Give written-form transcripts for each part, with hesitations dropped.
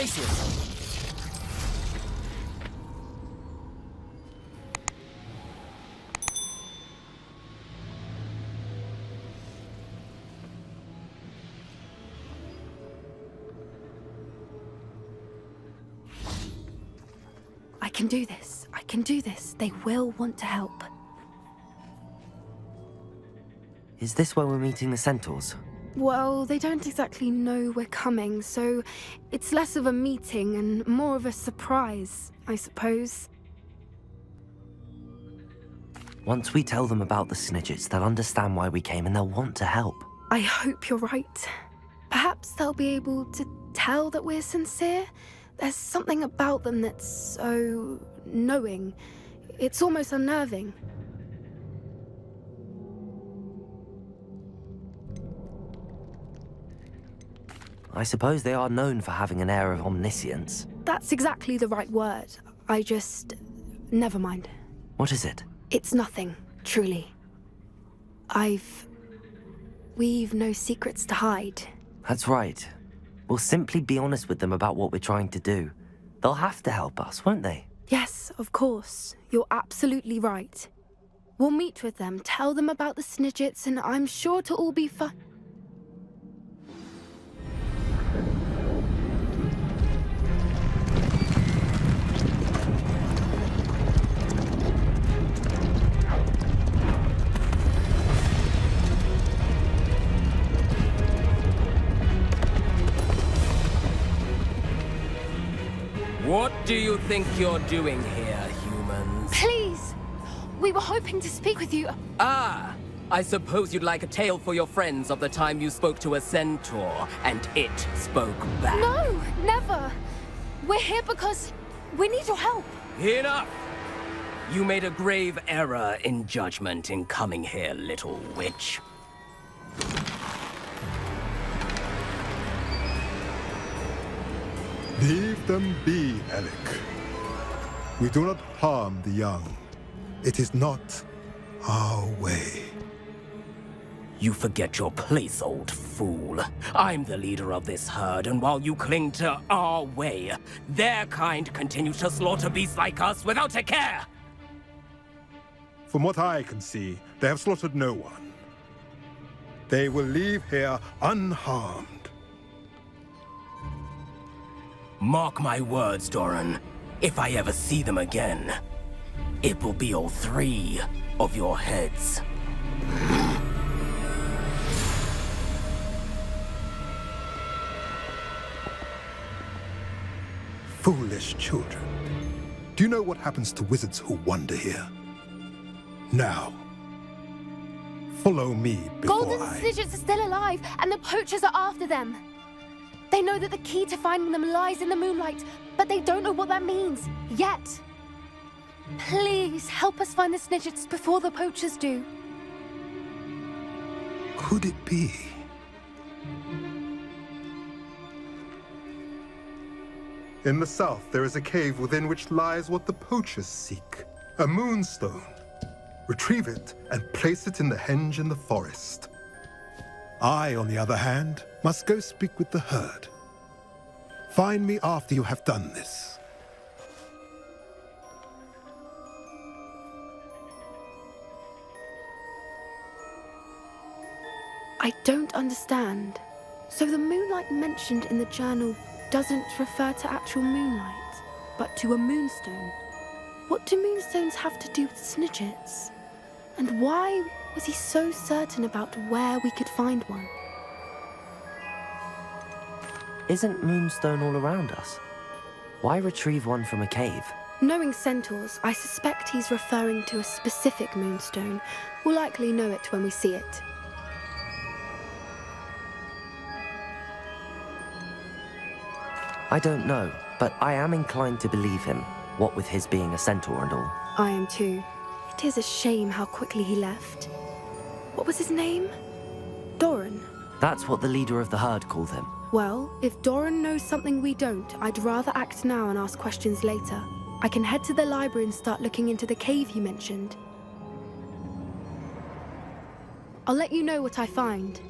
places! I can do this. I can do this. They will want to help. Is this where we're meeting the centaurs? Well, they don't exactly know we're coming, so it's less of a meeting and more of a surprise, I suppose. Once we tell them about the Snidgets, they'll understand why we came and they'll want to help. I hope you're right. Perhaps they'll be able to tell that we're sincere. There's something about them that's so knowing. It's almost unnerving. I suppose they are known for having an air of omniscience. That's exactly the right word. I just... never mind. What is it? It's nothing, truly. We've no secrets to hide. That's right. We'll simply be honest with them about what we're trying to do. They'll have to help us, won't they? Yes, of course. You're absolutely right. We'll meet with them, tell them about the Snidgets, and I'm sure to all be fine. What do you think you're doing here, humans? Please! We were hoping to speak with you. Ah! I suppose you'd like a tale for your friends of the time you spoke to a centaur, and it spoke back. No, never! We're here because we need your help. Enough! You made a grave error in judgment in coming here, little witch. Leave them be, Alec. We do not harm the young. It is not our way. You forget your place, old fool. I'm the leader of this herd, and while you cling to our way, their kind continues to slaughter beasts like us without a care! From what I can see, they have slaughtered no one. They will leave here unharmed. Mark my words, Doran. If I ever see them again, it will be all 3 of your heads. Foolish children. Do you know what happens to wizards who wander here? Now, follow me before Golden Snidgets are still alive, and the poachers are after them. They know that the key to finding them lies in the moonlight, but they don't know what that means, yet. Please, help us find the Snidgets before the poachers do. Could it be? In the south, there is a cave within which lies what the poachers seek. A moonstone. Retrieve it and place it in the henge in the forest. I, on the other hand, must go speak with the herd. Find me after you have done this. I don't understand. So the moonlight mentioned in the journal doesn't refer to actual moonlight, but to a moonstone. What do moonstones have to do with Snidgets? And why was he so certain about where we could find one? Isn't Moonstone all around us? Why retrieve one from a cave? Knowing centaurs, I suspect he's referring to a specific moonstone. We'll likely know it when we see it. I don't know, but I am inclined to believe him, what with his being a centaur and all. I am too. It is a shame how quickly he left. What was his name? Doran. That's what the leader of the herd called him. Well, if Doran knows something we don't, I'd rather act now and ask questions later. I can head to the library and start looking into the cave you mentioned. I'll let you know what I find.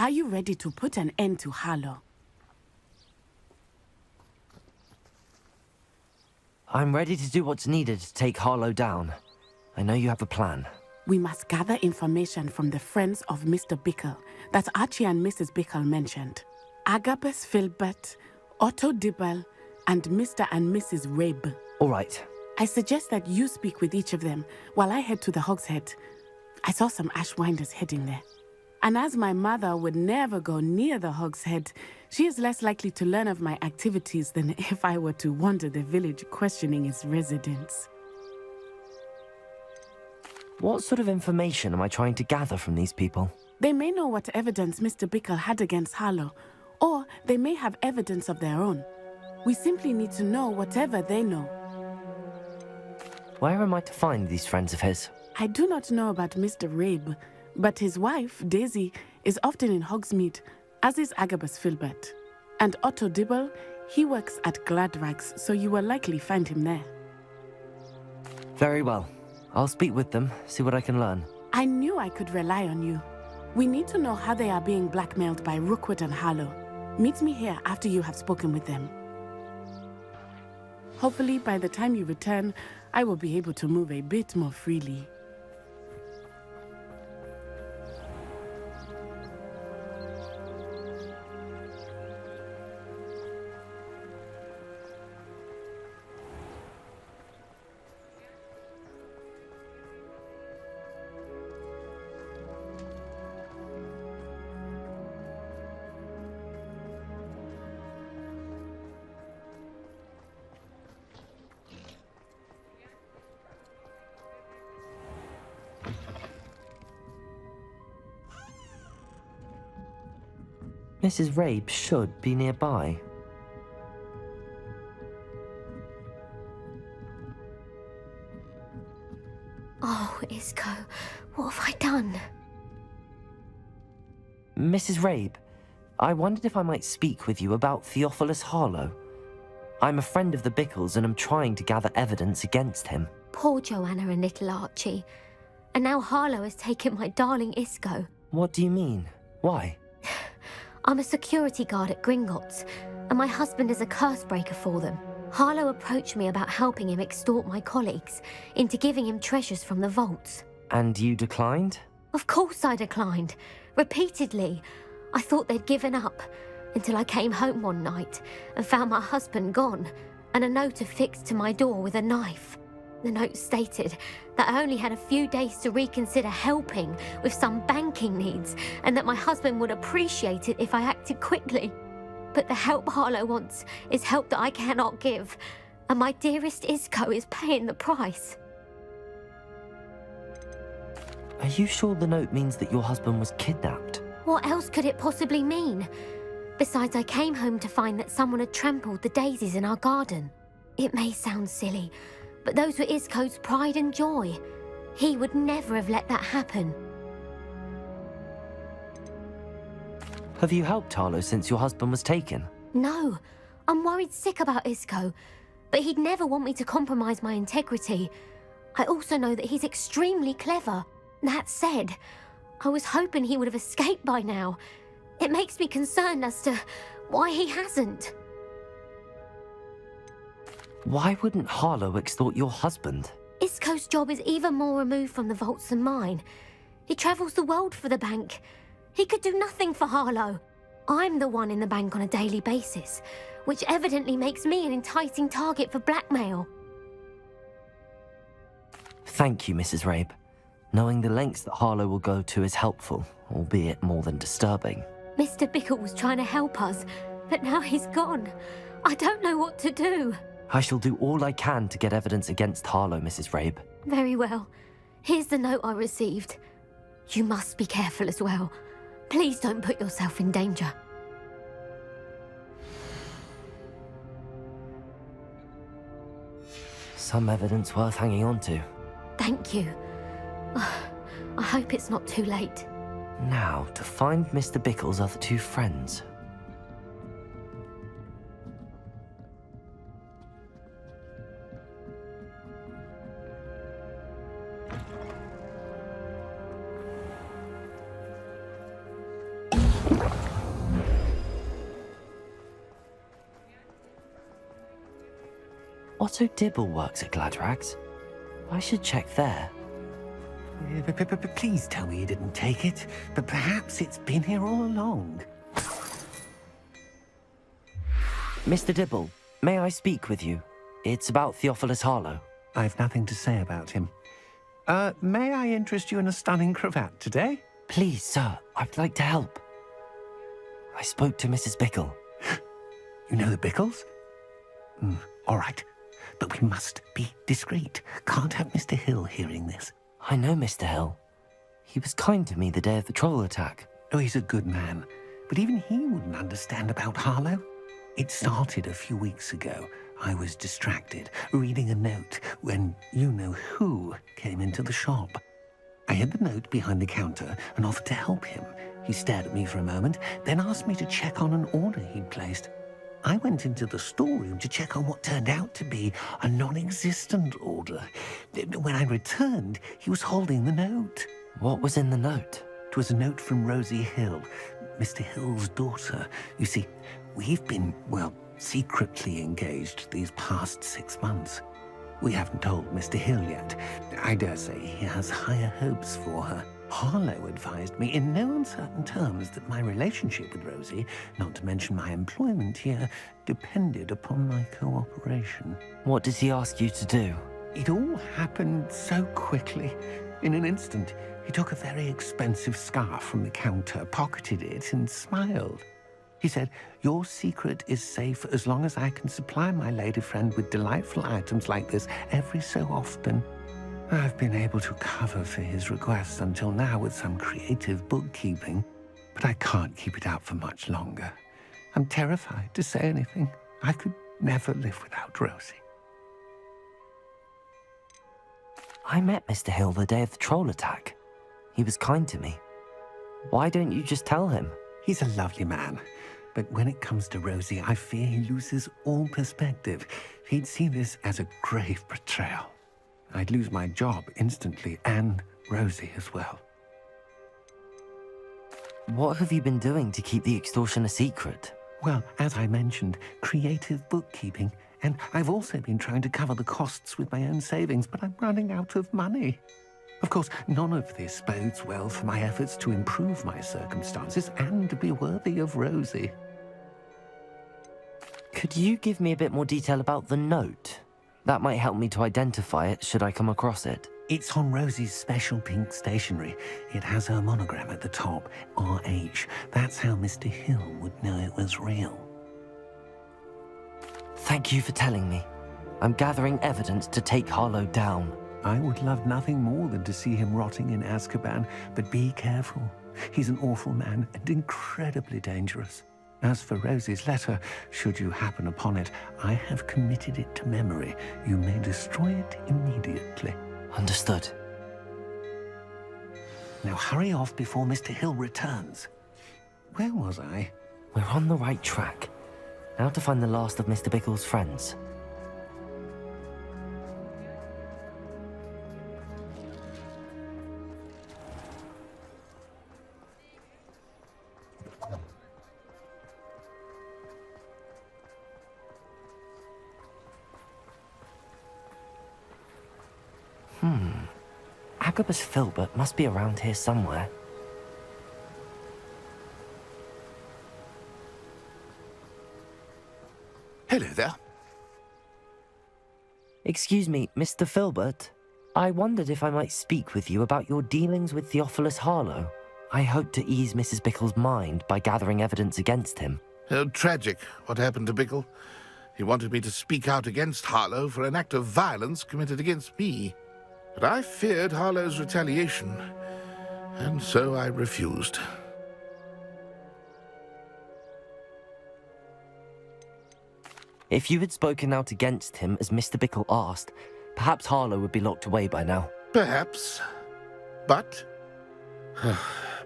Are you ready to put an end to Harlow? I'm ready to do what's needed to take Harlow down. I know you have a plan. We must gather information from the friends of Mr. Bickle that Archie and Mrs. Bickle mentioned. Agabus Filbert, Otto Dibble, and Mr. and Mrs. Rabe. All right. I suggest that you speak with each of them while I head to the Hogshead. I saw some Ashwinders heading there. And as my mother would never go near the Hogshead, she is less likely to learn of my activities than if I were to wander the village questioning its residents. What sort of information am I trying to gather from these people? They may know what evidence Mr. Bickle had against Harlow, or they may have evidence of their own. We simply need to know whatever they know. Where am I to find these friends of his? I do not know about Mr. Rabe, but his wife, Daisy, is often in Hogsmeade, as is Agabus Filbert. And Otto Dibble, he works at Gladrags, so you will likely find him there. Very well. I'll speak with them, see what I can learn. I knew I could rely on you. We need to know how they are being blackmailed by Rookwood and Harlow. Meet me here after you have spoken with them. Hopefully, by the time you return, I will be able to move a bit more freely. Mrs. Rabe should be nearby. Oh, Isco, what have I done? Mrs. Rabe, I wondered if I might speak with you about Theophilus Harlow. I'm a friend of the Bickles and am trying to gather evidence against him. Poor Joanna and little Archie. And now Harlow has taken my darling Isco. What do you mean? Why? I'm a security guard at Gringotts, and my husband is a curse breaker for them. Harlow approached me about helping him extort my colleagues into giving him treasures from the vaults. And you declined? Of course I declined. Repeatedly. I thought they'd given up, until I came home one night and found my husband gone, and a note affixed to my door with a knife. The note stated that I only had a few days to reconsider helping with some banking needs, and that my husband would appreciate it if I acted quickly. But the help Harlow wants is help that I cannot give, and my dearest Isco is paying the price. Are you sure the note means that your husband was kidnapped? What else could it possibly mean? Besides, I came home to find that someone had trampled the daisies in our garden. It may sound silly, but those were Isco's pride and joy. He would never have let that happen. Have you helped Harlow since your husband was taken? No, I'm worried sick about Isco, but he'd never want me to compromise my integrity. I also know that he's extremely clever. That said, I was hoping he would have escaped by now. It makes me concerned as to why he hasn't. Why wouldn't Harlow extort your husband? Isco's job is even more removed from the vaults than mine. He travels the world for the bank. He could do nothing for Harlow. I'm the one in the bank on a daily basis, which evidently makes me an enticing target for blackmail. Thank you, Mrs. Rabe. Knowing the lengths that Harlow will go to is helpful, albeit more than disturbing. Mr. Bickle was trying to help us, but now he's gone. I don't know what to do. I shall do all I can to get evidence against Harlow, Mrs. Rabe. Very well. Here's the note I received. You must be careful as well. Please don't put yourself in danger. Some evidence worth hanging on to. Thank you. I hope it's not too late. Now, to find Mr. Bickle's other two friends. Otto Dibble works at Gladrags. I should check there. Please tell me you didn't take it, but perhaps it's been here all along. Mr. Dibble, may I speak with you? It's about Theophilus Harlow. I've nothing to say about him. May I interest you in a stunning cravat today? Please, sir, I'd like to help. I spoke to Mrs. Bickle. You know the Bickles? All right, but we must be discreet. Can't have Mr. Hill hearing this. I know Mr. Hill. He was kind to me the day of the troll attack. Oh, he's a good man, but even he wouldn't understand about Harlow. It started a few weeks ago. I was distracted, reading a note, when you-know-who came into the shop. I hid the note behind the counter and offered to help him. He stared at me for a moment, then asked me to check on an order he'd placed. I went into the storeroom to check on what turned out to be a non-existent order. When I returned, he was holding the note. What was in the note? It was a note from Rosie Hill, Mr. Hill's daughter. You see, we've been, well, secretly engaged these past 6 months. We haven't told Mr. Hill yet. I dare say he has higher hopes for her. Harlow advised me in no uncertain terms that my relationship with Rosie, not to mention my employment here, depended upon my cooperation. What did he ask you to do? It all happened so quickly. In an instant, he took a very expensive scarf from the counter, pocketed it, and smiled. He said, "Your secret is safe as long as I can supply my lady friend with delightful items like this every so often." I've been able to cover for his requests until now with some creative bookkeeping, but I can't keep it out for much longer. I'm terrified to say anything. I could never live without Rosie. I met Mr. Hill the day of the troll attack. He was kind to me. Why don't you just tell him? He's a lovely man, but when it comes to Rosie, I fear he loses all perspective. He'd see this as a grave betrayal. I'd lose my job instantly, and Rosie as well. What have you been doing to keep the extortion a secret? Well, as I mentioned, creative bookkeeping, and I've also been trying to cover the costs with my own savings, but I'm running out of money. Of course, none of this bodes well for my efforts to improve my circumstances and to be worthy of Rosie. Could you give me a bit more detail about the note? That might help me to identify it should I come across it. It's on Rosie's special pink stationery. It has her monogram at the top, RH. That's how Mr. Hill would know it was real. Thank you for telling me. I'm gathering evidence to take Harlow down. I would love nothing more than to see him rotting in Azkaban, but be careful. He's an awful man and incredibly dangerous. As for Rosie's letter, should you happen upon it, I have committed it to memory. You may destroy it immediately. Understood. Now hurry off before Mr. Hill returns. Where was I? We're on the right track. Now to find the last of Mr. Bickle's friends. Agabus Filbert must be around here somewhere. Hello there. Excuse me, Mr. Filbert. I wondered if I might speak with you about your dealings with Theophilus Harlow. I hope to ease Mrs. Bickle's mind by gathering evidence against him. Tragic, what happened to Bickle. He wanted me to speak out against Harlow for an act of violence committed against me. But I feared Harlow's retaliation, and so I refused. If you had spoken out against him as Mr. Bickle asked, perhaps Harlow would be locked away by now. Perhaps. But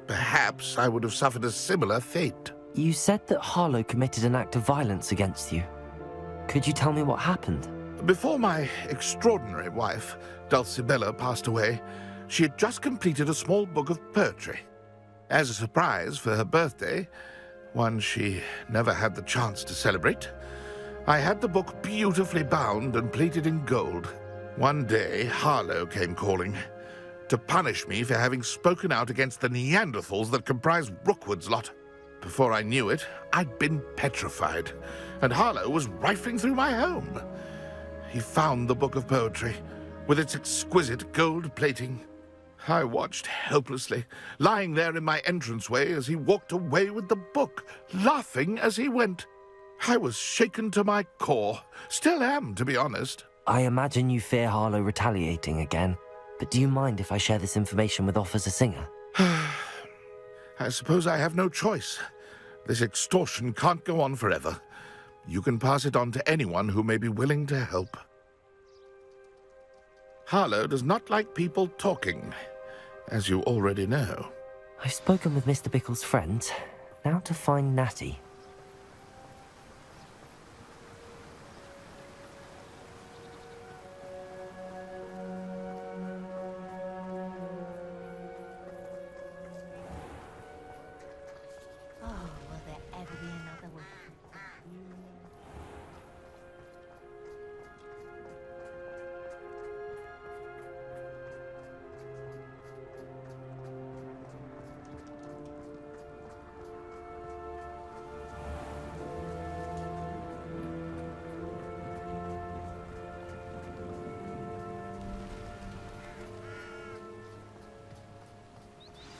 perhaps I would have suffered a similar fate. You said that Harlow committed an act of violence against you. Could you tell me what happened? Before my extraordinary wife, Dulcibella, passed away, she had just completed a small book of poetry. As a surprise for her birthday, one she never had the chance to celebrate, I had the book beautifully bound and plated in gold. One day, Harlow came calling to punish me for having spoken out against the Neanderthals that comprise Rookwood's lot. Before I knew it, I'd been petrified, and Harlow was rifling through my home. He found the book of poetry, with its exquisite gold plating. I watched helplessly, lying there in my entranceway as he walked away with the book, laughing as he went. I was shaken to my core. Still am, to be honest. I imagine you fear Harlow retaliating again, but do you mind if I share this information with Officer Singer? I suppose I have no choice. This extortion can't go on forever. You can pass it on to anyone who may be willing to help. Harlow does not like people talking, as you already know. I've spoken with Mr. Bickle's friends. Now to find Natty.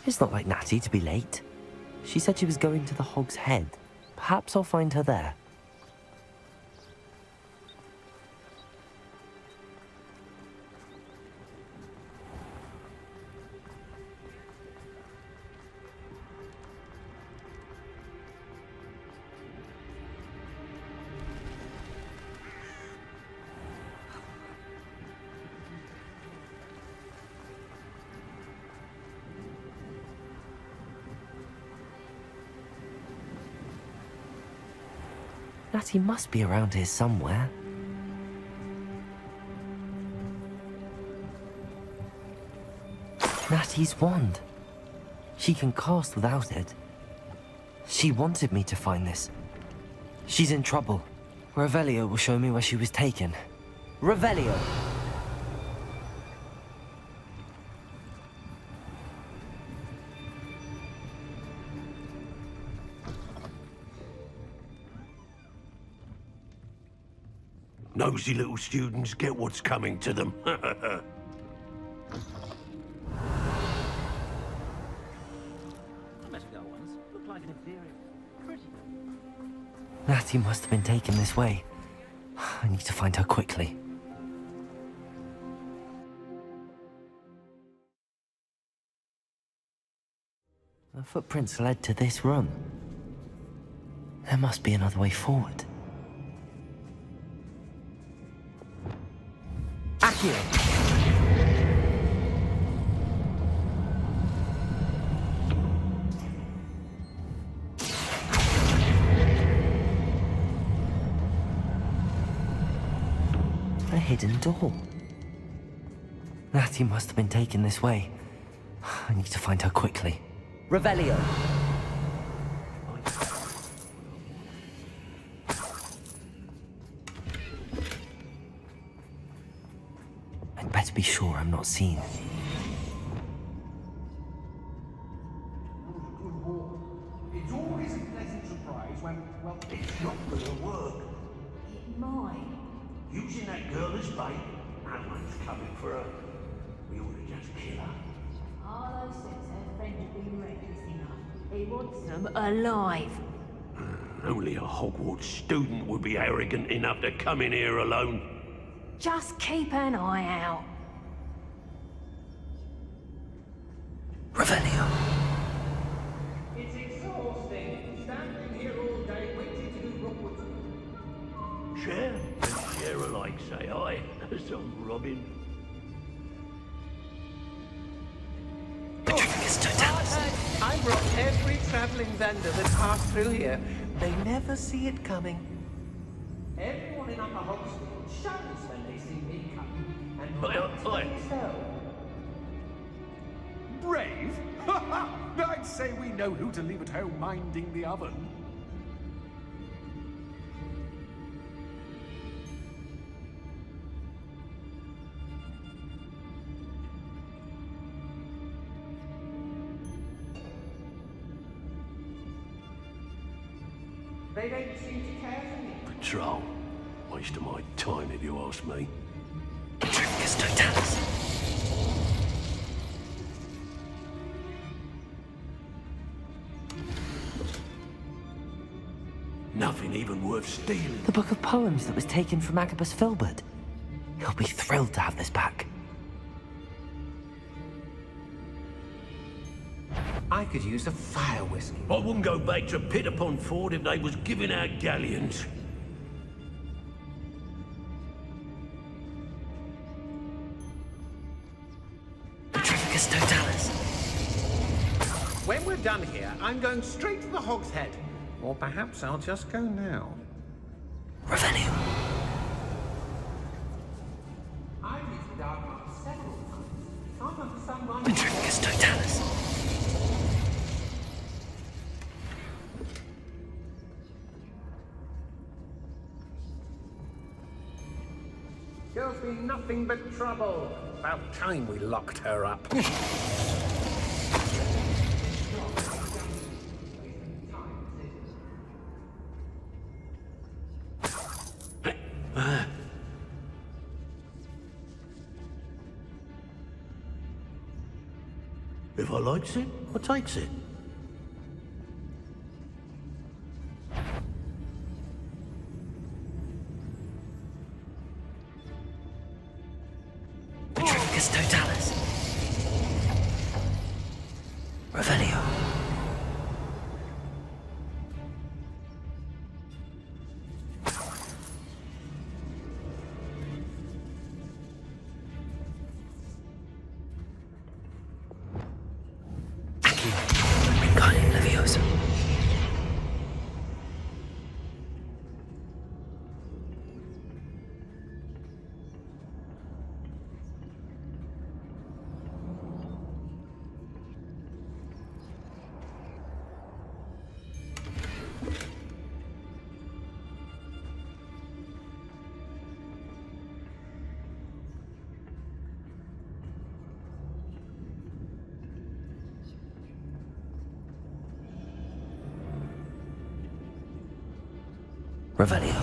It's not like Natty to be late. She said she was going to the Hog's Head. Perhaps I'll find her there. Natty must be around here somewhere. Natty's wand. She can cast without it. She wanted me to find this. She's in trouble. Revelio will show me where she was taken. Revelio! Nosy little students get what's coming to them. Natty must have been taken this way. I need to find her quickly. The footprints led to this room. There must be another way forward. Accio! A hidden door. Natty must have been taken this way. I need to find her quickly. Revelio! I'd better be sure I'm not seen. It's always a pleasant surprise when, well, it's not gonna work. It might. Using that girl as bait, no one's coming for her. We ought to just kill her. Harlow says her friend has been reckless enough. He wants them alive. Only a Hogwarts student would be arrogant enough to come in here alone. Just keep an eye out. Revelio! It's exhausting, standing here all day waiting to do Rookwood's. Share and share alike, say I, as I'm Robin. I brought every travelling vendor that passed through here. They never see it coming. Everyone in Upper Hogsmeade shudders when they see me coming, and so. Brave? I'd say we know who to leave at home minding the oven. They don't seem to care for me. Patrol. Waste of my time, if you ask me. Tricus Totalis. Nothing even worth stealing. The book of poems that was taken from Agabus Filbert. He'll be thrilled to have this back. I could use a fire whistle. I wouldn't go back to Pit upon Ford if they was giving out galleons. Tricus Totalis. When we're done here, I'm going straight to the Hogshead. Or perhaps I'll just go now. Revelio. I've used the dark mark several times. Can't understand why. Tricus Totalis. Girl's been nothing but trouble. About time we locked her up. If I likes it, I takes it. Tricus Totalis. Revelio. Leviosa. Revelio.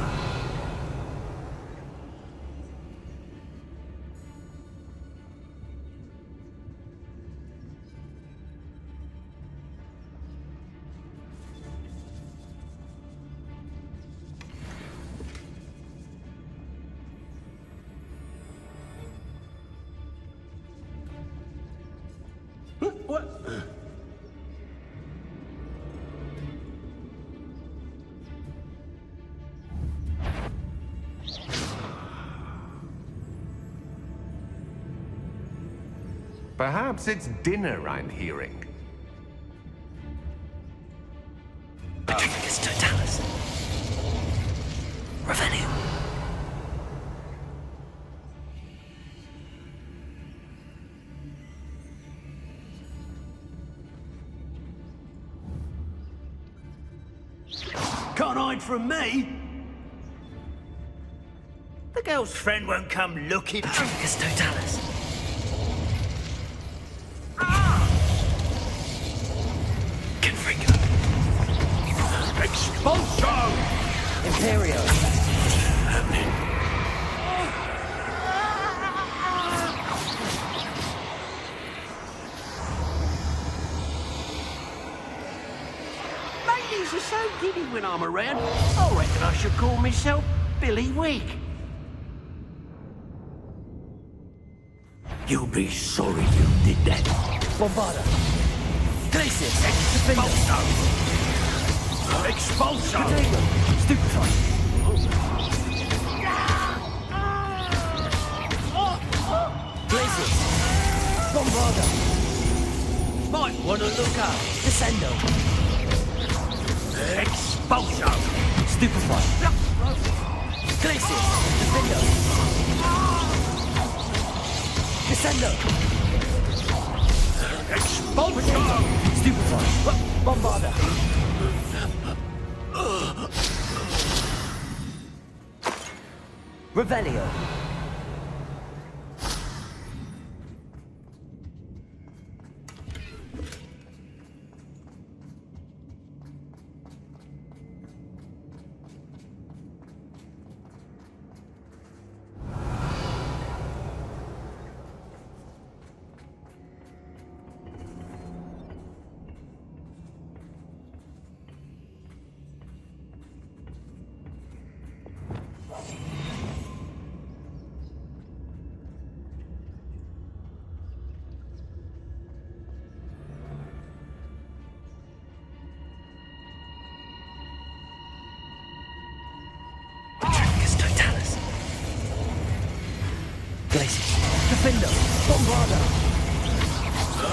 What? Perhaps it's dinner I'm hearing. Tricus Totalis. Revelio. Can't hide from me. The girl's friend won't come looking. Tricus Totalis. Confring. Expulsion! Imperio. Happening. Ladies are so giddy when I'm around. I reckon I should call myself Billy Wig. You'll be sorry you did that. Bombarda. Glacis. Expulsion! Expulsion! Potato. Stupefy. Glacis. Bombarda. Might want to look up. Descendo. Expulsion! Stupefy. Glacis. Defendo. Descendo. Expulsion! Stupefy. Bombarda. Revelio. Glacier. Defender. Bombarder.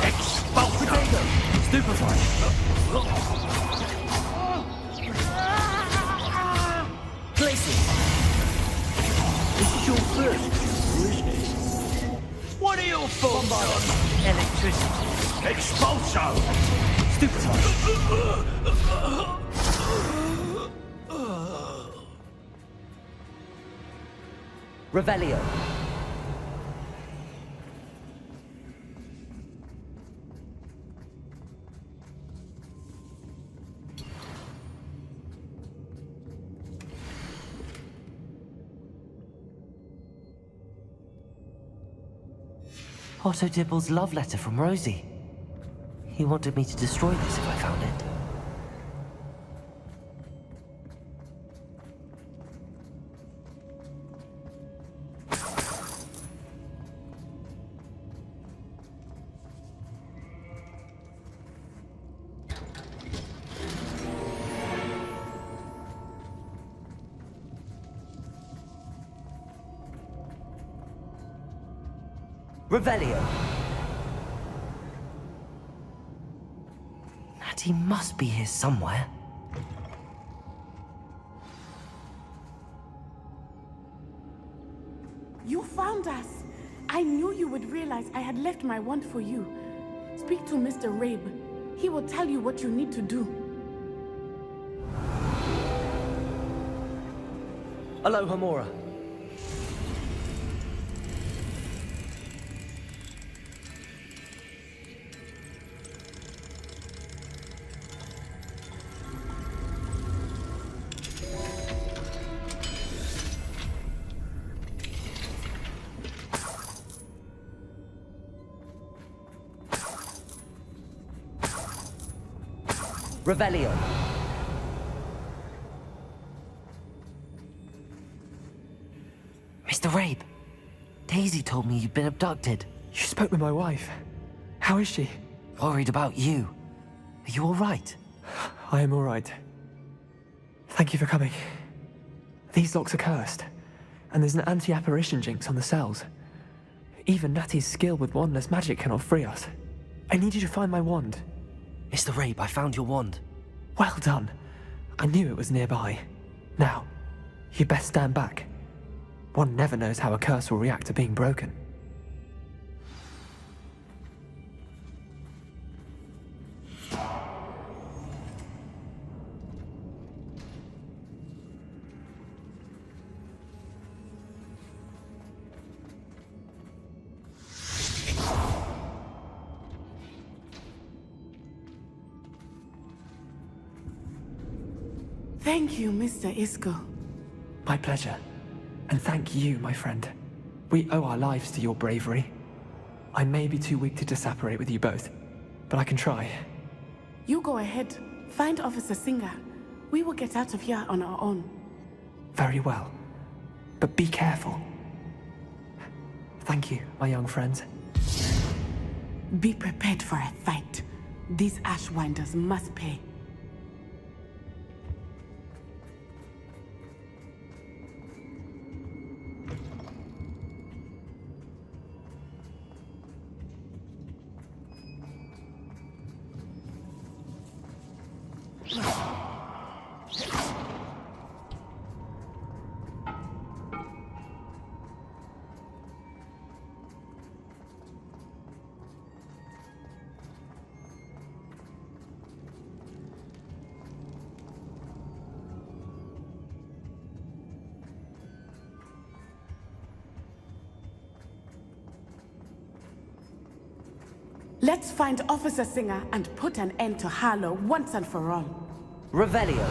Expulso! Potato. Stupefy. Glacier. This is your first duel, isn't it? What are your thoughts on electricity? Expulso! Stupefy. Revelio. Otto Dibble's love letter from Rosie. He wanted me to destroy this if I found it. Revelio. Natty must be here somewhere. You found us. I knew you would realize I had left my wand for you. Speak to Mr. Rabe. He will tell you what you need to do. Aloha, Mora. Revelio. Mr. Rabe, Daisy told me you'd been abducted. You spoke with my wife. How is she? Worried about you. Are you all right? I am all right. Thank you for coming. These locks are cursed, and there's an anti-apparition jinx on the cells. Even Natty's skill with wandless magic cannot free us. I need you to find my wand. Mr. Rabe, I found your wand. Well done. I knew it was nearby. Now, you best stand back. One never knows how a curse will react to being broken. Thank you, Mr. Isco. My pleasure. And thank you, my friend. We owe our lives to your bravery. I may be too weak to disapparate with you both, but I can try. You go ahead. Find Officer Singer. We will get out of here on our own. Very well. But be careful. Thank you, my young friends. Be prepared for a fight. These Ashwinders must pay. Let's find Officer Singer and put an end to Harlow once and for all. Revelio.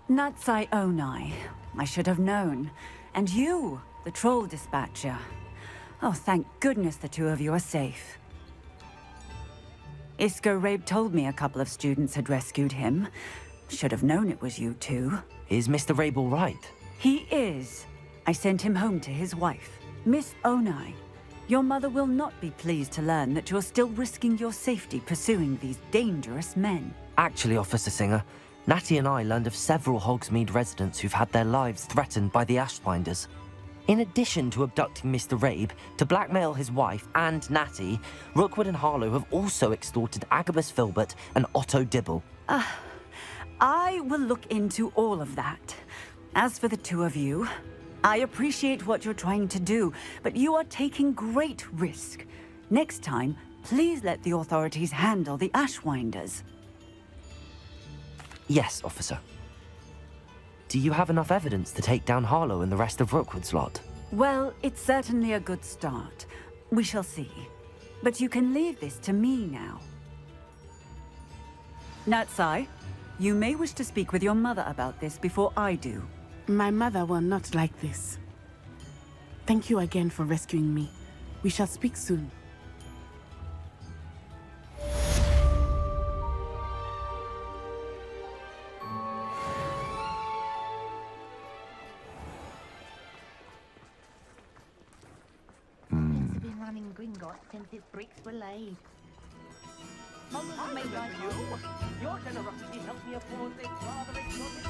Natsai Onai. I should have known. And you, the troll dispatcher. Oh, thank goodness the two of you are safe. Isco Rabe told me a couple of students had rescued him, Should have known it was you two. Is Mr. Rabel right? He is. I sent him home to his wife, Miss Onai. Your mother will not be pleased to learn that you're still risking your safety pursuing these dangerous men. Actually, Officer Singer, Natty and I learned of several Hogsmeade residents who've had their lives threatened by the Ashwinders. In addition to abducting Mr. Rabe to blackmail his wife and Natty, Rookwood and Harlow have also extorted Agabus Filbert and Otto Dibble. I will look into all of that. As for the two of you, I appreciate what you're trying to do, but you are taking great risk. Next time, please let the authorities handle the Ashwinders. Yes, officer. Do you have enough evidence to take down Harlow and the rest of Rookwood's lot? Well, it's certainly a good start. We shall see. But you can leave this to me now. Natsai, you may wish to speak with your mother about this before I do. My mother will not like this. Thank you again for rescuing me. We shall speak soon. It's been running Gringotts since its bricks were laid. Your generosity helped me afford this rather exotic.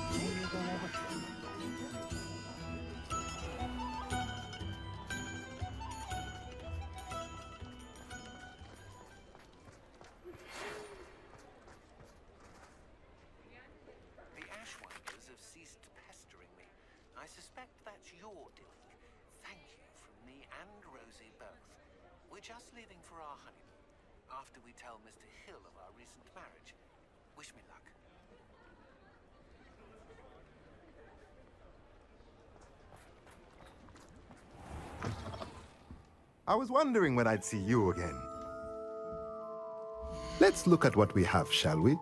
The Ashwinders have ceased pestering me. I suspect that's your doing. Thank you from me and Rosie both. We're just leaving for our honeymoon. After we tell Mr. Hill of our recent marriage. Wish me luck. I was wondering when I'd see you again. Let's look at what we have, shall we?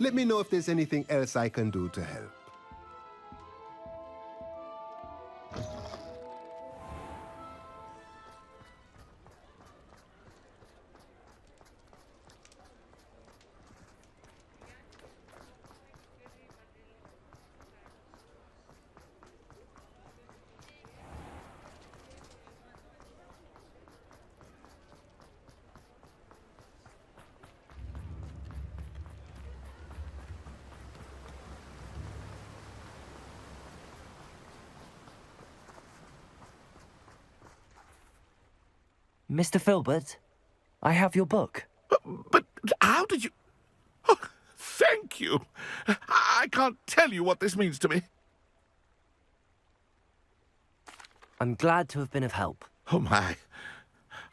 Let me know if there's anything else I can do to help. Mr. Filbert, I have your book. But how did you... Oh, thank you. I can't tell you what this means to me. I'm glad to have been of help. Oh, my.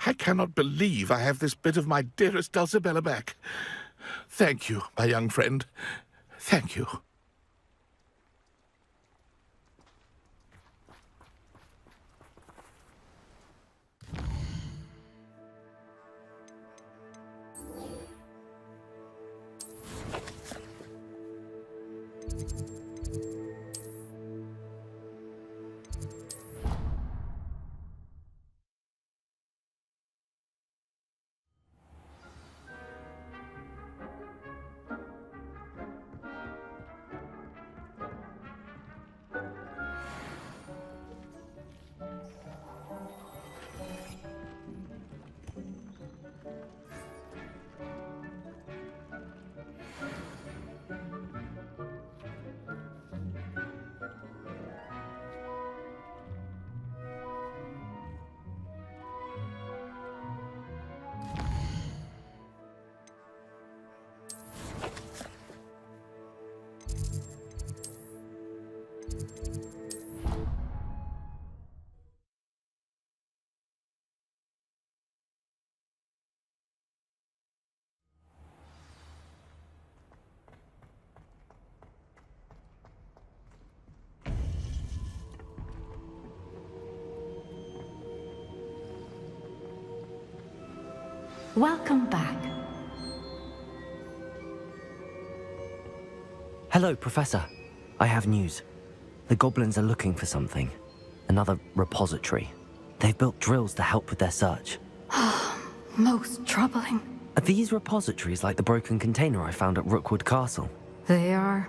I cannot believe I have this bit of my dearest Dulcibella back. Thank you, my young friend. Thank you. Welcome back. Hello, Professor. I have news. The goblins are looking for something. Another repository. They've built drills to help with their search. Most troubling. Are these repositories like the broken container I found at Rookwood Castle? They are.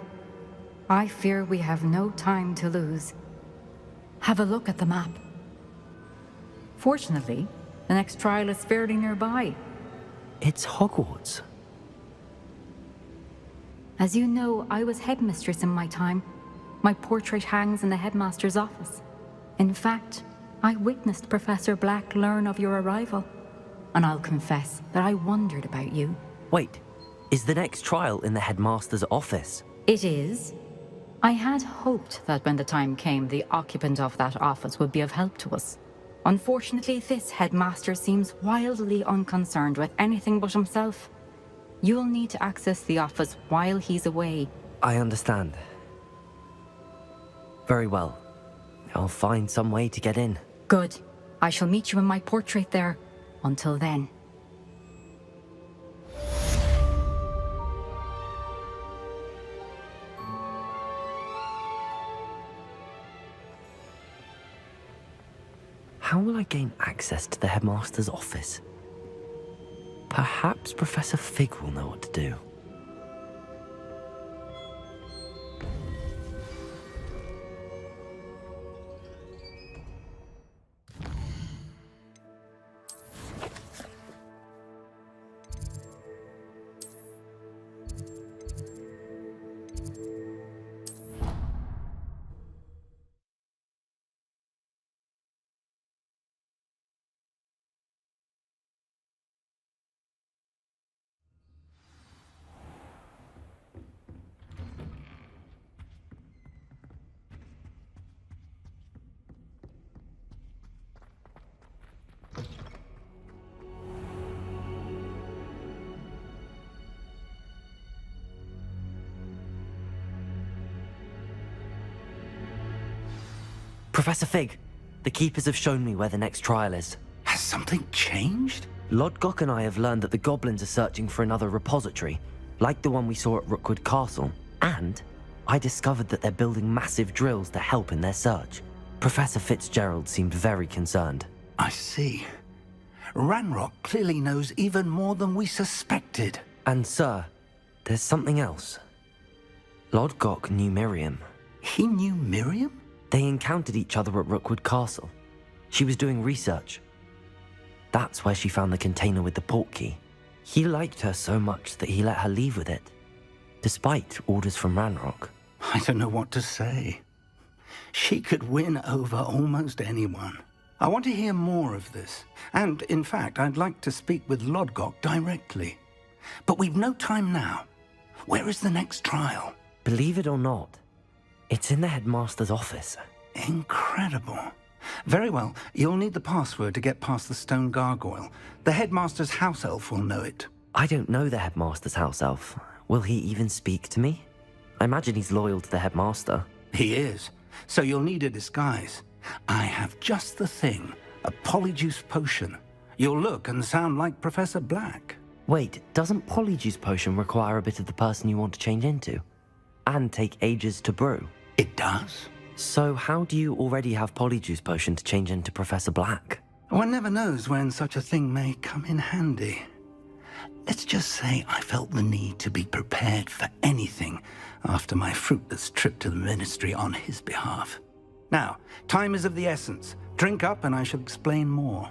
I fear we have no time to lose. Have a look at the map. Fortunately, the next trial is fairly nearby. It's Hogwarts. As you know, I was headmistress in my time. My portrait hangs in the headmaster's office. In fact, I witnessed Professor Black learn of your arrival. And I'll confess that I wondered about you. Wait, is the next trial in the headmaster's office? It is. I had hoped that when the time came, the occupant of that office would be of help to us. Unfortunately, this headmaster seems wildly unconcerned with anything but himself. You'll need to access the office while he's away. I understand. Very well. I'll find some way to get in. Good. I shall meet you in my portrait there. Until then. How will I gain access to the headmaster's office? Perhaps Professor Fig will know what to do. Professor Fig, the Keepers have shown me where the next trial is. Has something changed? Lodgok and I have learned that the goblins are searching for another repository, like the one we saw at Rookwood Castle. And I discovered that they're building massive drills to help in their search. Professor Fitzgerald seemed very concerned. I see. Ranrock clearly knows even more than we suspected. And sir, there's something else. Lodgok knew Miriam. He knew Miriam? They encountered each other at Rookwood Castle. She was doing research. That's where she found the container with the portkey. He liked her so much that he let her leave with it, despite orders from Ranrock. I don't know what to say. She could win over almost anyone. I want to hear more of this. And, in fact, I'd like to speak with Lodgok directly. But we've no time now. Where is the next trial? Believe it or not, it's in the headmaster's office. Incredible. Very well. You'll need the password to get past the stone gargoyle. The headmaster's house elf will know it. I don't know the headmaster's house elf. Will he even speak to me? I imagine he's loyal to the headmaster. He is. So you'll need a disguise. I have just the thing. A Polyjuice potion. You'll look and sound like Professor Black. Wait, doesn't Polyjuice potion require a bit of the person you want to change into? And take ages to brew? It does. So how do you already have Polyjuice potion to change into Professor Black? One never knows when such a thing may come in handy. Let's just say I felt the need to be prepared for anything after my fruitless trip to the ministry on his behalf. Now, time is of the essence. Drink up and I shall explain more.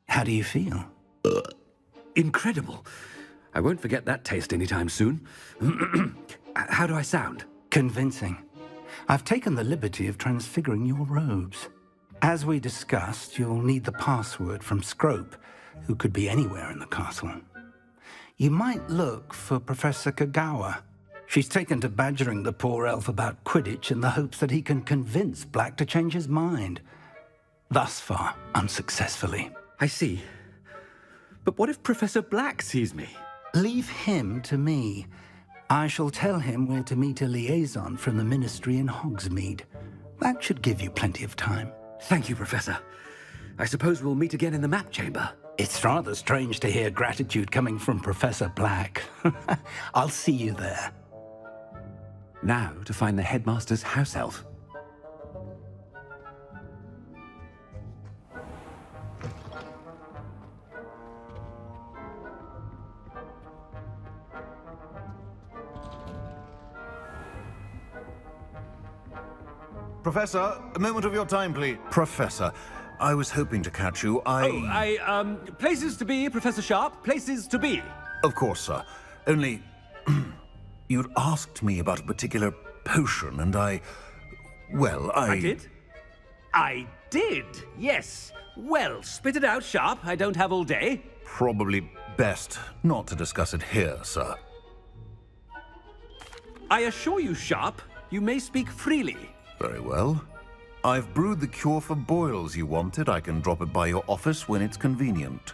How do you feel? Incredible. I won't forget that taste anytime soon. How do I sound? Convincing. I've taken the liberty of transfiguring your robes. As we discussed, you'll need the password from Scrope, who could be anywhere in the castle. You might look for Professor Kagawa. She's taken to badgering the poor elf about Quidditch in the hopes that he can convince Black to change his mind. Thus far, unsuccessfully. I see. But what if Professor Black sees me? Leave him to me. I shall tell him where to meet a liaison from the Ministry in Hogsmeade. That should give you plenty of time. Thank you, Professor. I suppose we'll meet again in the map chamber. It's rather strange to hear gratitude coming from Professor Black. I'll see you there. Now to find the headmaster's house elf. Professor, a moment of your time, please. Professor, I was hoping to catch you. Places to be, Professor Sharp. Places to be. Of course, sir. Only, you'd asked me about a particular potion, and I did? I did, yes. Well, spit it out, Sharp. I don't have all day. Probably best not to discuss it here, sir. I assure you, Sharp, you may speak freely. Very well. I've brewed the cure for boils you wanted. I can drop it by your office when it's convenient.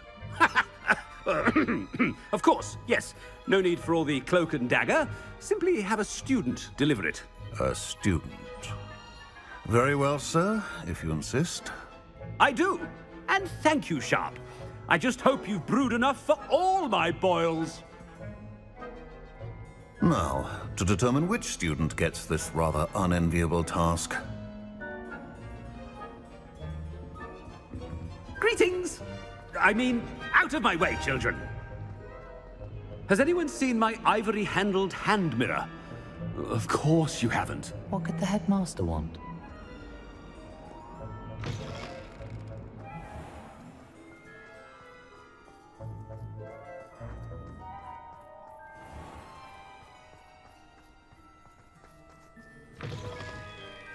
Of course, yes. No need for all the cloak and dagger. Simply have a student deliver it. A student. Very well, sir, if you insist. I do. And thank you, Sharp. I just hope you've brewed enough for all my boils. Now, to determine which student gets this rather unenviable task. Greetings! I mean, out of my way, children. Has anyone seen my ivory-handled hand mirror? Of course you haven't. What could the headmaster want?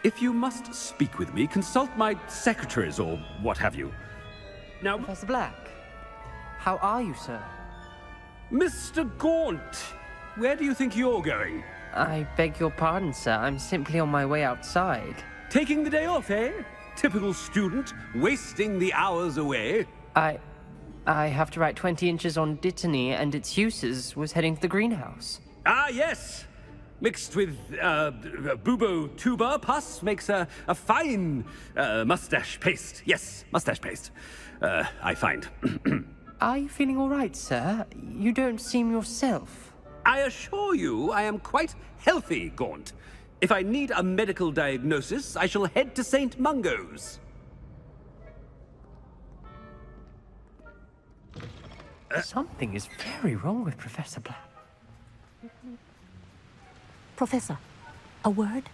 If you must speak with me, consult my secretaries or what have you. Now, Professor Black, how are you, sir? Mr. Gaunt, where do you think you're going? I beg your pardon, sir. I'm simply on my way outside. Taking the day off, eh? Typical student, wasting the hours away. I have to write 20 inches on Dittany and its uses. Was heading to the greenhouse. Ah, yes. Mixed with bubo tuber pus makes a fine mustache paste. Yes, mustache paste. I find. Are you feeling all right, sir? You don't seem yourself. I assure you I am quite healthy, Gaunt. If I need a medical diagnosis, I shall head to St. Mungo's. Something is very wrong with Professor Black. Professor, a word?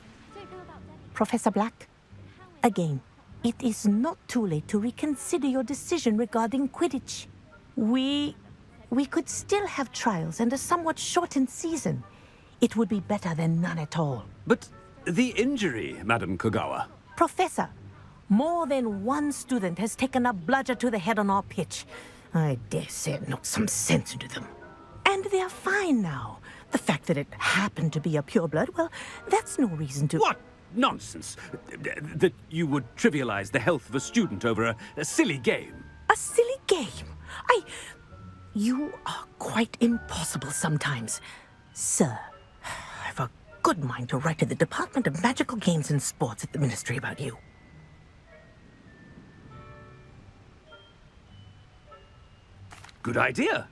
Professor Black, again, it is not too late to reconsider your decision regarding Quidditch. We could still have trials and a somewhat shortened season. It would be better than none at all. But the injury, Madam Kogawa. Professor, more than one student has taken a bludger to the head on our pitch. I dare say it knocked some sense into them. And they're fine now. The fact that it happened to be a pureblood, well, that's no reason to... What nonsense! That you would trivialize the health of a student over a silly game. A silly game? You are quite impossible sometimes. Sir, I've a good mind to write to the Department of Magical Games and Sports at the Ministry about you. Good idea.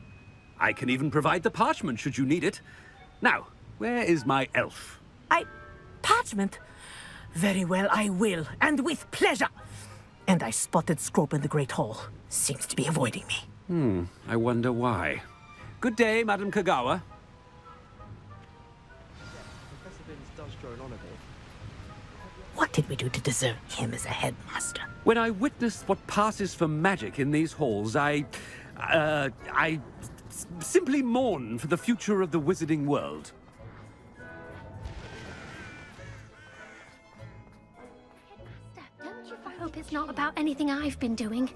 I can even provide the parchment should you need it. Now, where is my elf? Parchment? Very well, I will, and with pleasure. And I spotted Scrope in the Great Hall. Seems to be avoiding me. I wonder why. Good day, Madam Kogawa. What did we do to deserve him as a headmaster? When I witness what passes for magic in these halls, I simply mourn for the future of the wizarding world. Don't you hope it's not about anything I've been doing?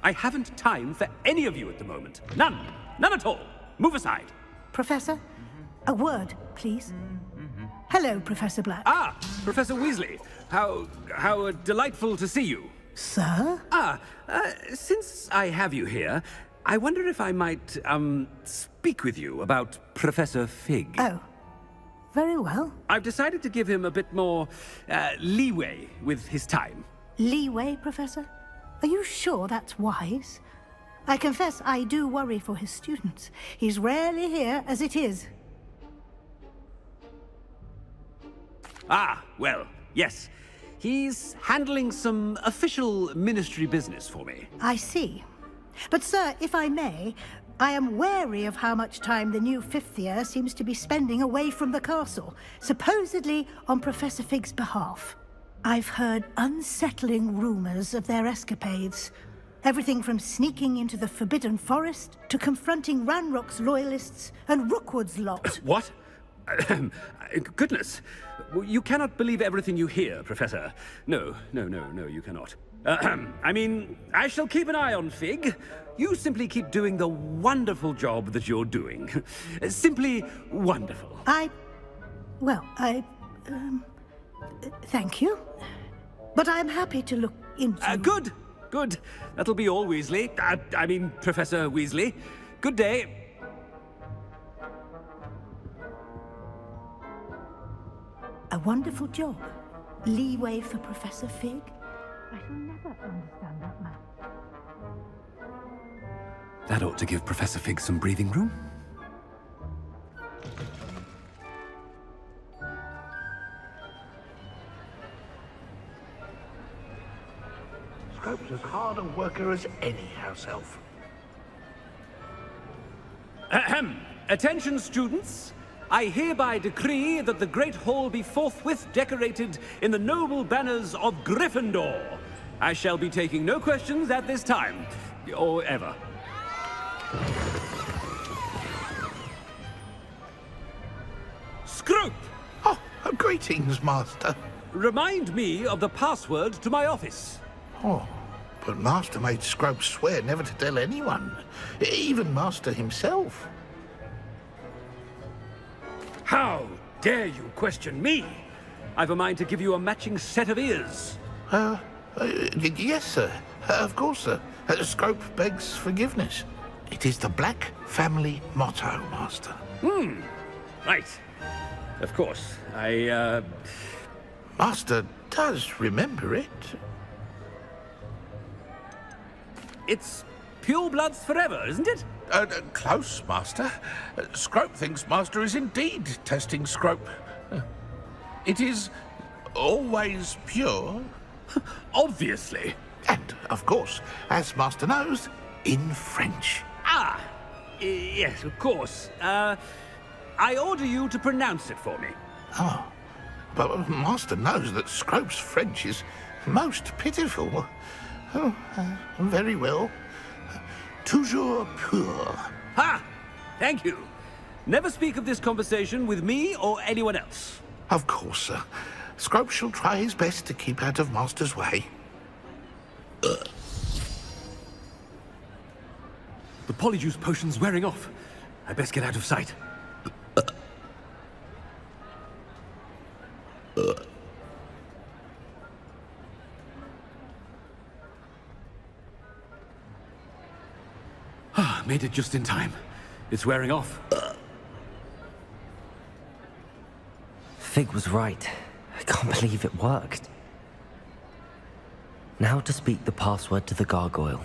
I haven't time for any of you at the moment. None. None at all. Move aside. Professor, a word, please. Hello, Professor Black. Ah, Professor Weasley. How delightful to see you. Sir? Since I have you here, I wonder if I might, speak with you about Professor Fig. Oh, very well. I've decided to give him a bit more, leeway with his time. Leeway, Professor? Are you sure that's wise? I confess I do worry for his students. He's rarely here as it is. Ah, well, yes. He's handling some official ministry business for me. I see. But, sir, if I may, I am wary of how much time the new fifth year seems to be spending away from the castle, supposedly on Professor Fig's behalf. I've heard unsettling rumors of their escapades. Everything from sneaking into the Forbidden Forest to confronting Ranrock's loyalists and Rookwood's lot. What? Goodness. You cannot believe everything you hear, Professor. No, you cannot. I mean, I shall keep an eye on Fig. You simply keep doing the wonderful job that you're doing. Simply wonderful. Thank you. But I'm happy to look into... Good. That'll be all, Weasley. I mean, Professor Weasley. Good day. A wonderful job. Leeway for Professor Fig. I shall never understand that man. That ought to give Professor Fig some breathing room. Scrope's as hard a worker as any house elf. Ahem. Attention, students. I hereby decree that the Great Hall be forthwith decorated in the noble banners of Gryffindor. I shall be taking no questions at this time, or ever. Scrope! Oh, greetings, Master. Remind me of the password to my office. Oh, but Master made Scrope swear never to tell anyone, even Master himself. How dare you question me? I've a mind to give you a matching set of ears. Yes, sir. Of course, sir. Scrope begs forgiveness. It is the Black family motto, Master. Right. Of course. Master does remember it. It's purebloods forever, isn't it? Close, Master. Scrope thinks Master is indeed testing Scrope. It is always pure. Obviously. And, of course, as Master knows, in French. Yes, of course. I order you to pronounce it for me. Oh, but Master knows that Scrope's French is most pitiful. Oh, very well. Toujours pur. Ha! Thank you. Never speak of this conversation with me or anyone else. Of course, sir. Scrope shall try his best to keep out of Master's way. The Polyjuice potion's wearing off. I best get out of sight. Made it just in time. It's wearing off. Fig was right. I can't believe it worked. Now to speak the password to the gargoyle.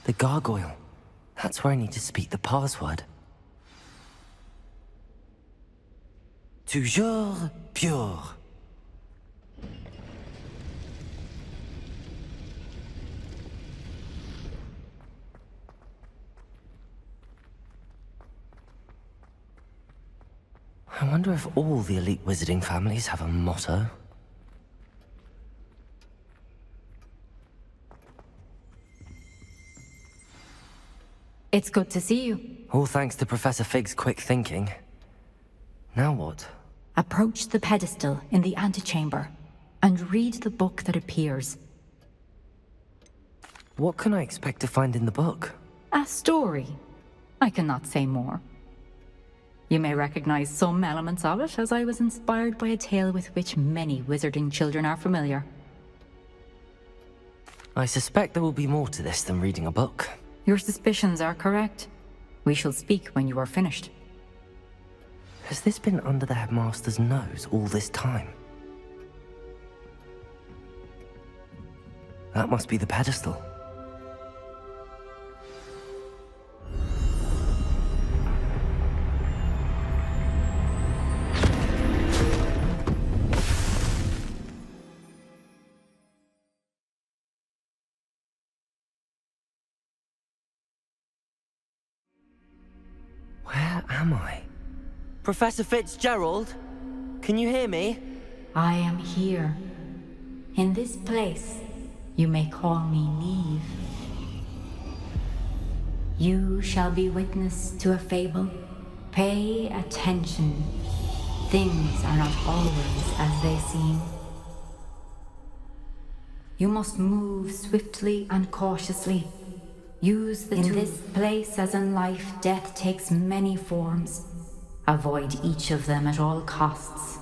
The gargoyle. That's where I need to speak the password. Toujours pure. I wonder if all the elite wizarding families have a motto. It's good to see you. All thanks to Professor Fig's quick thinking. Now what? Approach the pedestal in the antechamber and read the book that appears. What can I expect to find in the book? A story. I cannot say more. You may recognize some elements of it, as I was inspired by a tale with which many wizarding children are familiar. I suspect there will be more to this than reading a book. Your suspicions are correct. We shall speak when you are finished. Has this been under the headmaster's nose all this time? That must be the pedestal. Where am I? Professor Fitzgerald? Can you hear me? I am here. In this place, you may call me Niamh. You shall be witness to a fable. Pay attention. Things are not always as they seem. You must move swiftly and cautiously. Use the tools. In this place, as in life, death takes many forms. Avoid each of them at all costs.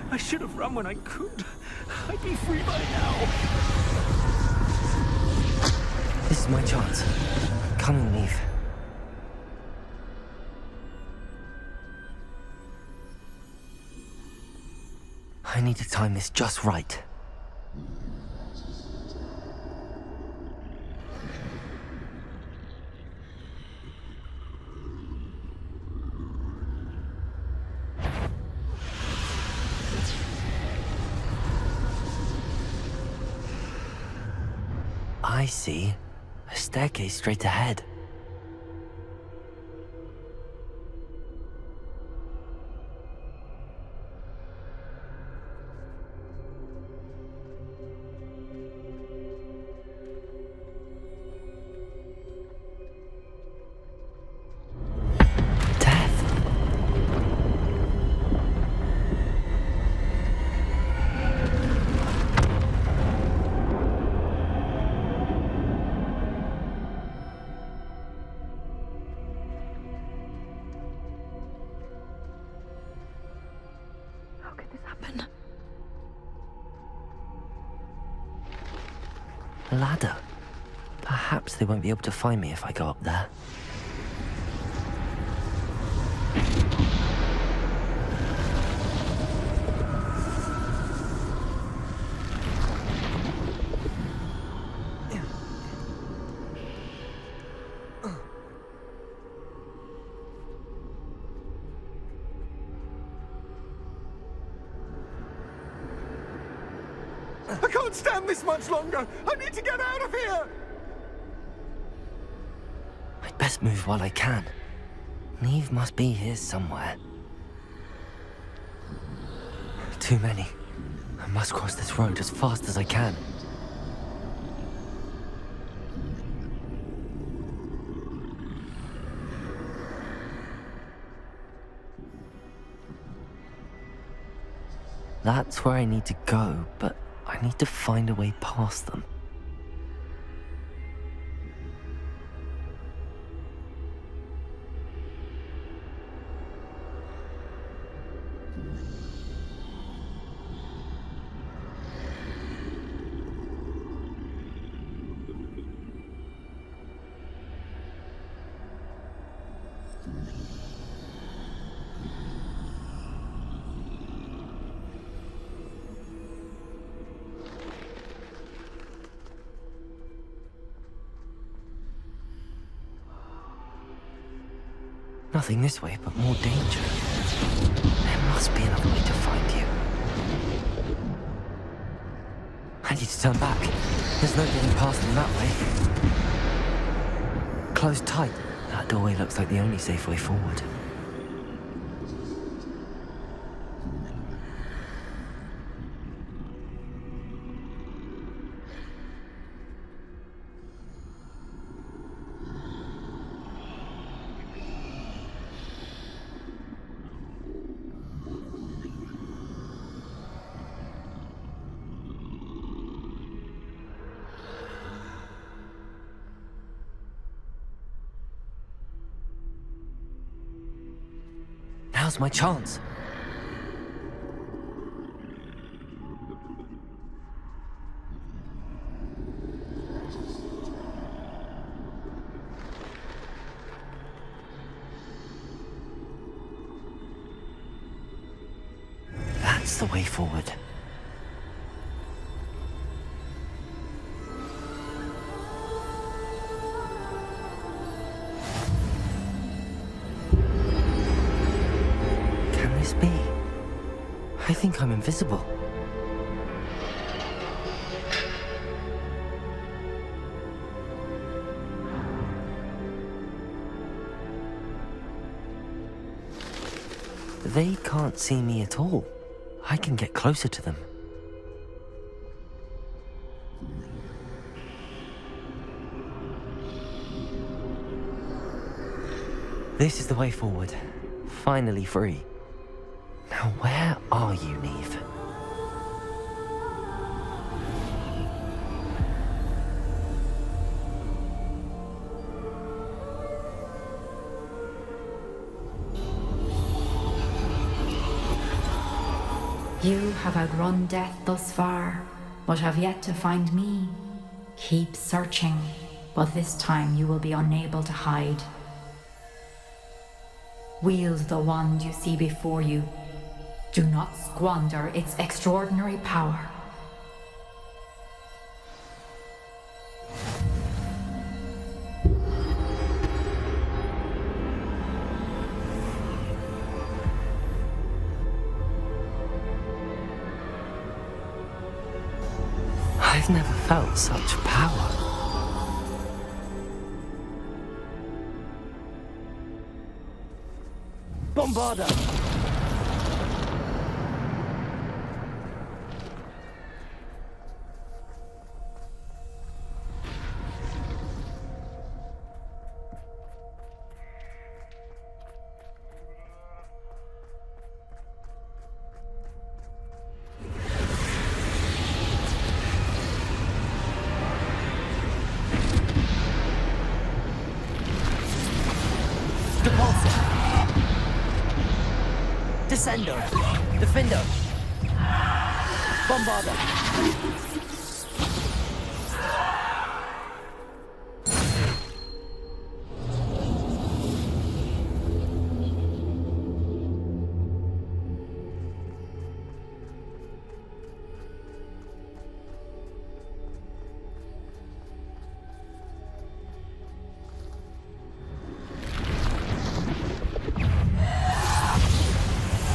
I should have run when I could. I'd be free by now. This is my chance. Come on, Niamh. I need to time this just right. I see a staircase straight ahead. could this happen? A ladder. Perhaps they won't be able to find me if I go up there. I can't stand this much longer! I need to get out of here! I'd best move while I can. Niamh must be here somewhere. Too many. I must cross this road as fast as I can. That's where I need to go, but I need to find a way past them. Nothing this way, but more danger. There must be another way to find you. I need to turn back. There's no getting past them that way. Close tight. That doorway looks like the only safe way forward. Now's my chance. That's the way forward. Be? I think I'm invisible. They can't see me at all. I can get closer to them. This is the way forward. Finally free. Now, where are you, Niamh? You have outrun death thus far, but have yet to find me. Keep searching, but this time you will be unable to hide. Wield the wand you see before you. Do not squander its extraordinary power. I've never felt such power. Bombarda! Descendo! Defendo! Bombarda!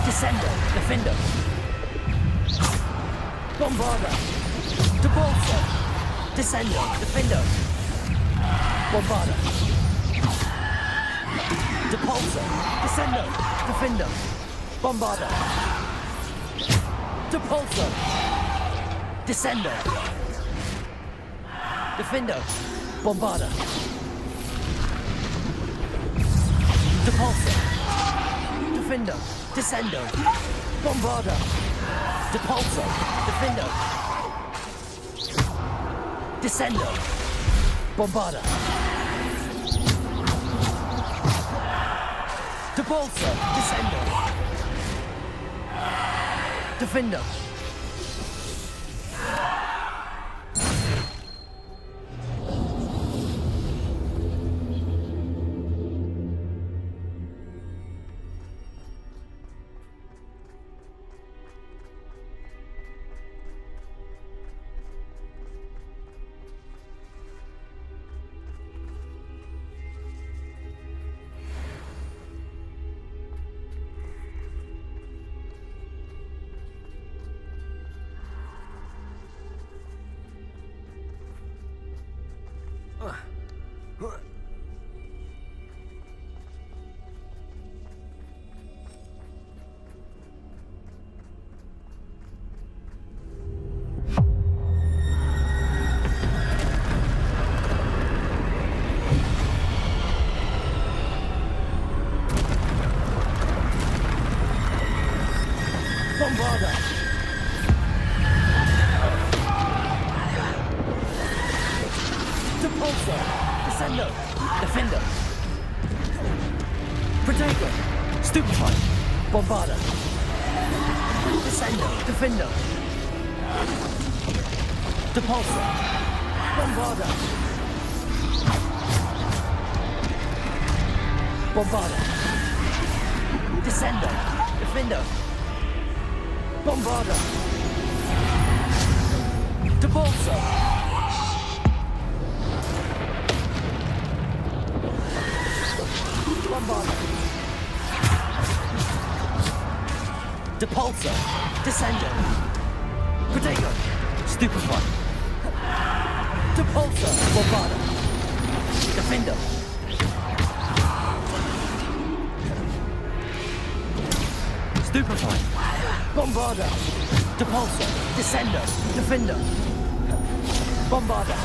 Descendo, defendo. Bombarda. Debolso. Descendo, defendo. Bombarda. Depulso. Descendo, defendo. Bombarda. Depulso. Descendo. Defendo. Bombarda. Depulso. Defendo. Descendo. Bombarda. Depulso. Defendo. Descendo. Bombarda. Depulso. Descendo. Defendo. Bombarda. Depulso. Descendo. Defendo. Protego. Stupefy. Bombarda. Descendo. Defendo. Depulso. Bombarda. Bombarda. Descendo. Defendo. Bombarda. Depulso. Bombarda. Depulso. Descendo. Protego. Stupefy. Depulso. Bombarda. Defendo. Stupefy. Bombarda. Depulso. Descendo. Defendo. Bombarda.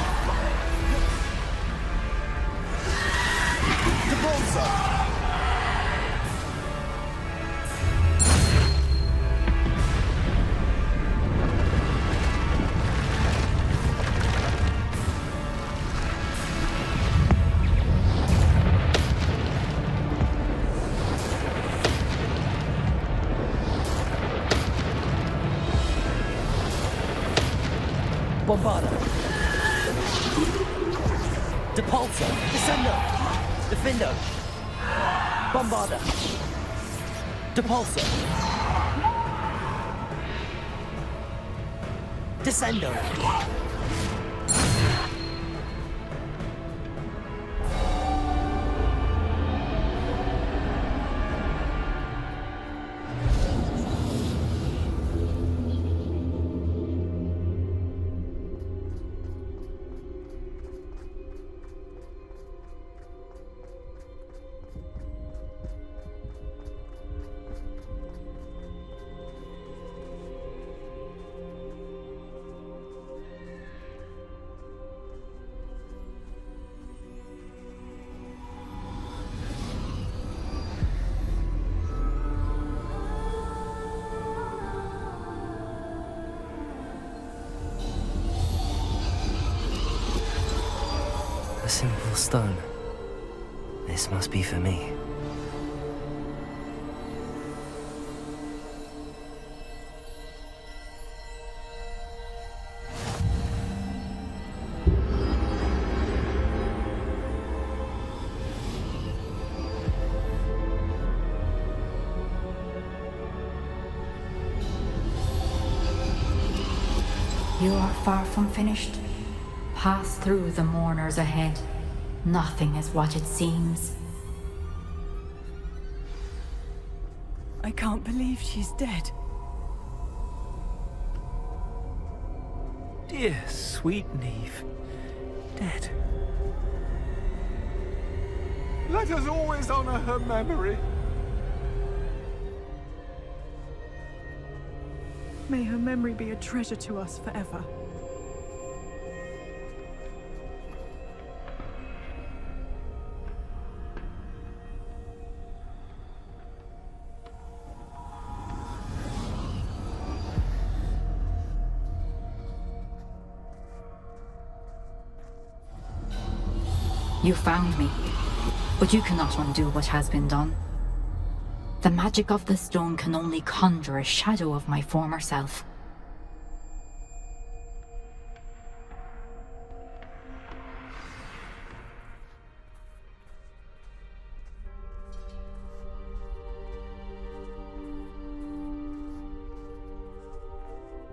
Depulso. Bombarda. Depulso. Descendo. Defendo. Bombarda. Depulso. Descendo. A simple stone. This must be for me. You are far from finished. Pass through the mourners ahead. Nothing is what it seems. I can't believe she's dead. Dear, sweet Niamh. Dead. Let us always honor her memory. May her memory be a treasure to us forever. You found me, but you cannot undo what has been done. The magic of the stone can only conjure a shadow of my former self.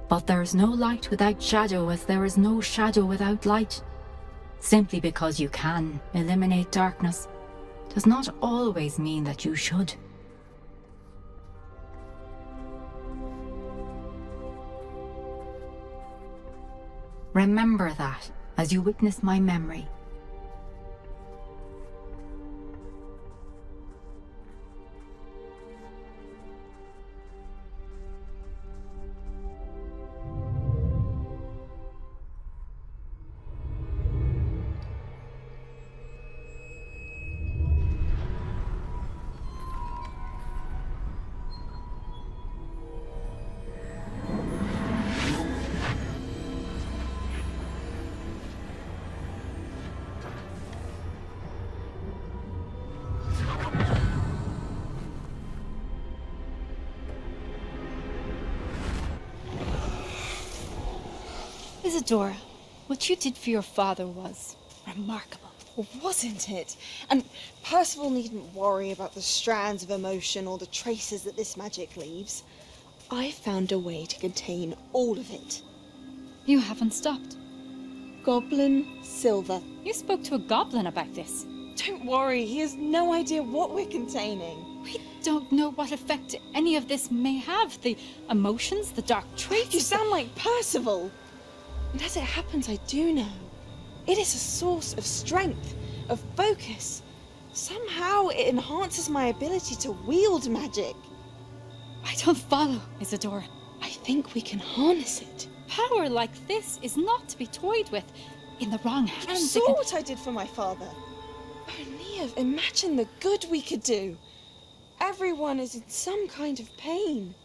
But there is no light without shadow, as there is no shadow without light. Simply because you can eliminate darkness does not always mean that you should. Remember that as you witness my memory. Isadora, what you did for your father was remarkable. Well, wasn't it? And Percival needn't worry about the strands of emotion or the traces that this magic leaves. I found a way to contain all of it. You haven't stopped. Goblin Silver. You spoke to a goblin about this. Don't worry, he has no idea what we're containing. We don't know what effect any of this may have. The emotions, the dark traits. You sound like Percival. And as it happens, I do know. It is a source of strength, of focus. Somehow it enhances my ability to wield magic. I don't follow, Isadora. I think we can harness it. Power like this is not to be toyed with. In the wrong hands, You saw what I did for my father. Oh, Niamh, imagine the good we could do. Everyone is in some kind of pain.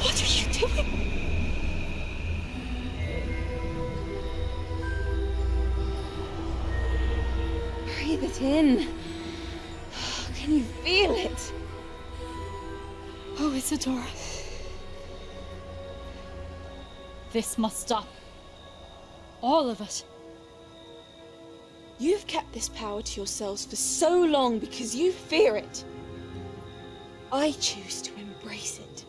What are you doing? Breathe it in. Can you feel it? Oh, Isadora. This must stop. All of it. You've kept this power to yourselves for so long because you fear it. I choose to embrace it.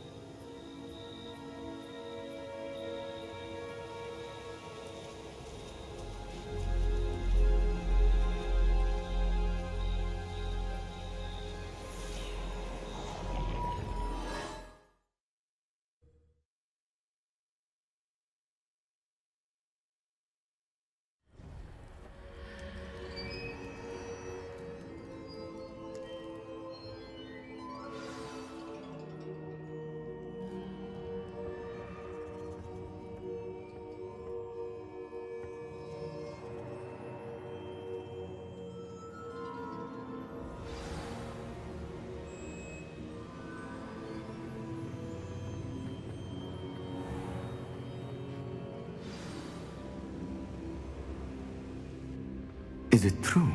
Is it true?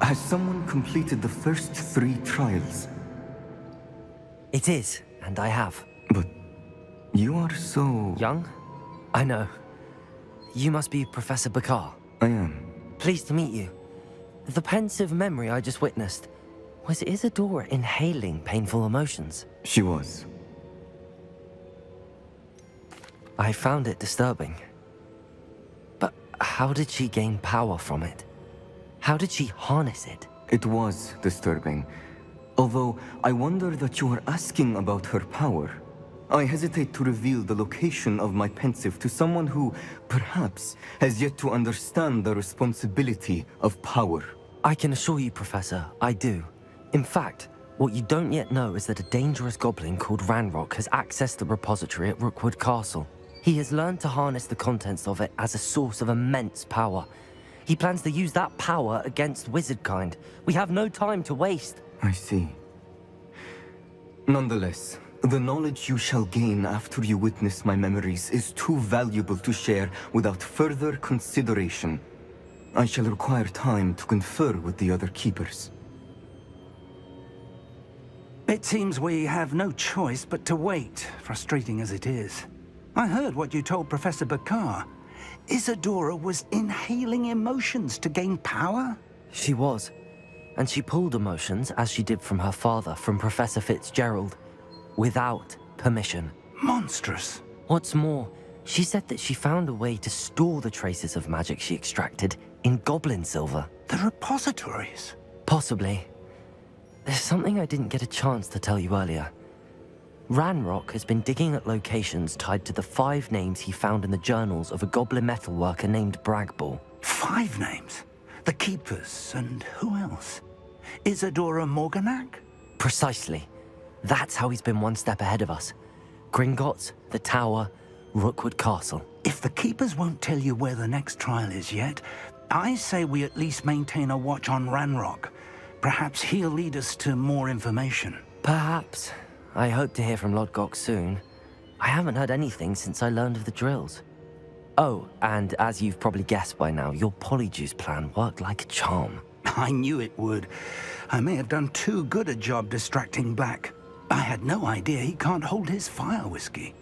Has someone completed the first 3 trials? It is, and I have. But you are so... young? I know. You must be Professor Bickle. I am. Pleased to meet you. The pensive memory I just witnessed. Was Isadora inhaling painful emotions? She was. I found it disturbing. But how did she gain power from it? How did she harness it? It was disturbing. Although, I wonder that you are asking about her power. I hesitate to reveal the location of my pensive to someone who, perhaps, has yet to understand the responsibility of power. I can assure you, Professor, I do. In fact, what you don't yet know is that a dangerous goblin called Ranrock has accessed the repository at Rookwood Castle. He has learned to harness the contents of it as a source of immense power. He plans to use that power against wizardkind. We have no time to waste. I see. Nonetheless, the knowledge you shall gain after you witness my memories is too valuable to share without further consideration. I shall require time to confer with the other keepers. It seems we have no choice but to wait, frustrating as it is. I heard what you told Professor Bickle. Isadora was inhaling emotions to gain power? She was. And she pulled emotions, as she did from her father, from Professor Fitzgerald, without permission. Monstrous. What's more, she said that she found a way to store the traces of magic she extracted in goblin silver. The repositories? Possibly. There's something I didn't get a chance to tell you earlier. Ranrock has been digging at locations tied to the 5 names he found in the journals of a goblin metalworker named Bragball. 5 names? The Keepers, and who else? Isadora Morganac? Precisely. That's how he's been one step ahead of us. Gringotts, the Tower, Rookwood Castle. If the Keepers won't tell you where the next trial is yet, I say we at least maintain a watch on Ranrock. Perhaps he'll lead us to more information. Perhaps. I hope to hear from Lodgok soon. I haven't heard anything since I learned of the drills. Oh, and as you've probably guessed by now, your Polyjuice plan worked like a charm. I knew it would. I may have done too good a job distracting Black. I had no idea he can't hold his fire whiskey.